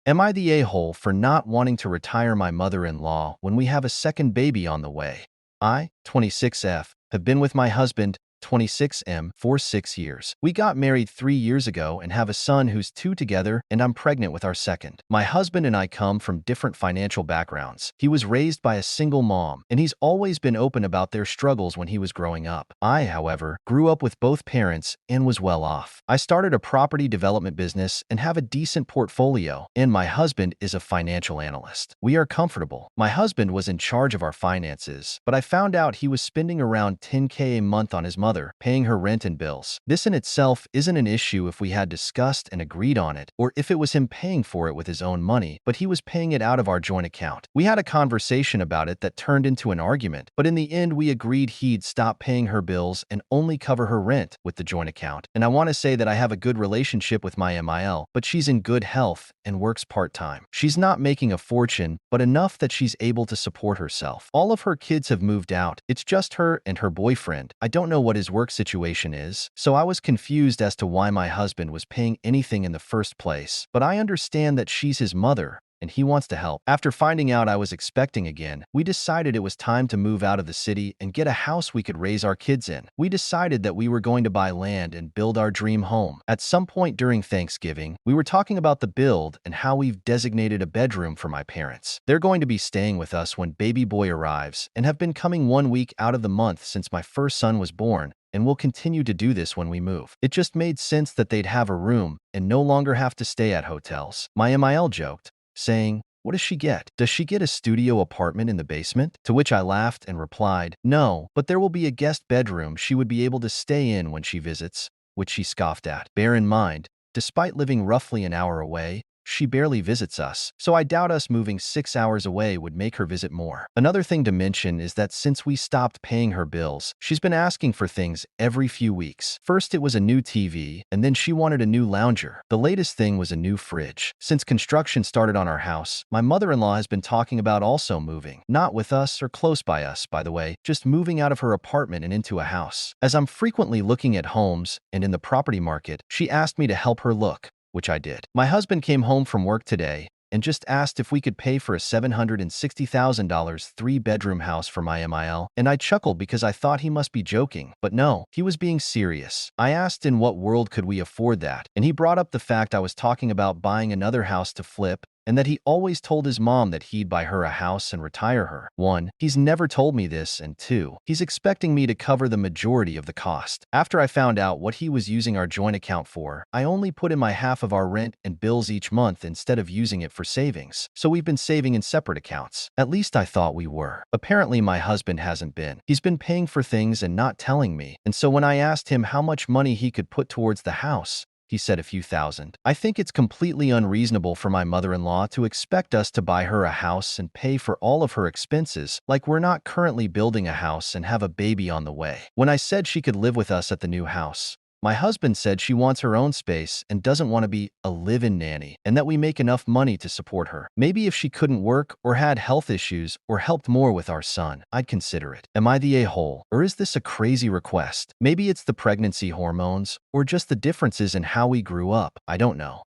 Am I the a-hole for not wanting to retire my mother-in-law when we have a second baby on the way? I, 26F, have been with my husband, 26M, for 6 years. We got married 3 years ago and have a son who's 2 together, and I'm pregnant with our second. My husband and I come from different financial backgrounds. He was raised by a single mom, and he's always been open about their struggles when he was growing up. I, however, grew up with both parents and was well off. I started a property development business and have a decent portfolio, and my husband is a financial analyst. We are comfortable. My husband was in charge of our finances, but I found out he was spending around $10K a month on his mother, paying her rent and bills. This in itself isn't an issue if we had discussed and agreed on it, or if it was him paying for it with his own money, but he was paying it out of our joint account. We had a conversation about it that turned into an argument, but in the end we agreed he'd stop paying her bills and only cover her rent with the joint account. And I want to say that I have a good relationship with my MIL, but she's in good health and works part-time. She's not making a fortune, but enough that she's able to support herself. All of her kids have moved out. It's just her and her boyfriend. I don't know what his work situation is, so I was confused as to why my husband was paying anything in the first place. But I understand that she's his mother, and he wants to help. After finding out I was expecting again, we decided it was time to move out of the city and get a house we could raise our kids in. We decided that we were going to buy land and build our dream home. At some point during Thanksgiving, we were talking about the build and how we've designated a bedroom for my parents. They're going to be staying with us when baby boy arrives and have been coming 1 week out of the month since my first son was born, and we'll continue to do this when we move. It just made sense that they'd have a room and no longer have to stay at hotels. My MIL joked, saying, "What does she get? Does she get a studio apartment in the basement?" To which I laughed and replied, "No, but there will be a guest bedroom she would be able to stay in when she visits," which she scoffed at. Bear in mind, despite living roughly an hour away, she barely visits us, so I doubt us moving 6 hours away would make her visit more. Another thing to mention is that since we stopped paying her bills, she's been asking for things every few weeks. First it was a new TV, and then she wanted a new lounger. The latest thing was a new fridge. Since construction started on our house, my mother-in-law has been talking about also moving. Not with us or close by us, by the way, just moving out of her apartment and into a house. As I'm frequently looking at homes and in the property market, she asked me to help her look, which I did. My husband came home from work today and just asked if we could pay for a $760,000 3-bedroom house for my MIL, and I chuckled because I thought he must be joking, but no, he was being serious. I asked in what world could we afford that, and he brought up the fact I was talking about buying another house to flip, and that he always told his mom that he'd buy her a house and retire her. 1, he's never told me this, and 2, he's expecting me to cover the majority of the cost. After I found out what he was using our joint account for, I only put in my half of our rent and bills each month instead of using it for savings. So we've been saving in separate accounts. At least I thought we were. Apparently my husband hasn't been. He's been paying for things and not telling me. And so when I asked him how much money he could put towards the house, he said a few thousand. I think it's completely unreasonable for my mother-in-law to expect us to buy her a house and pay for all of her expenses like we're not currently building a house and have a baby on the way. When I said she could live with us at the new house, my husband said she wants her own space and doesn't want to be a live-in nanny, and that we make enough money to support her. Maybe if she couldn't work or had health issues or helped more with our son, I'd consider it. Am I the a-hole, or is this a crazy request? Maybe it's the pregnancy hormones or just the differences in how we grew up. I don't know.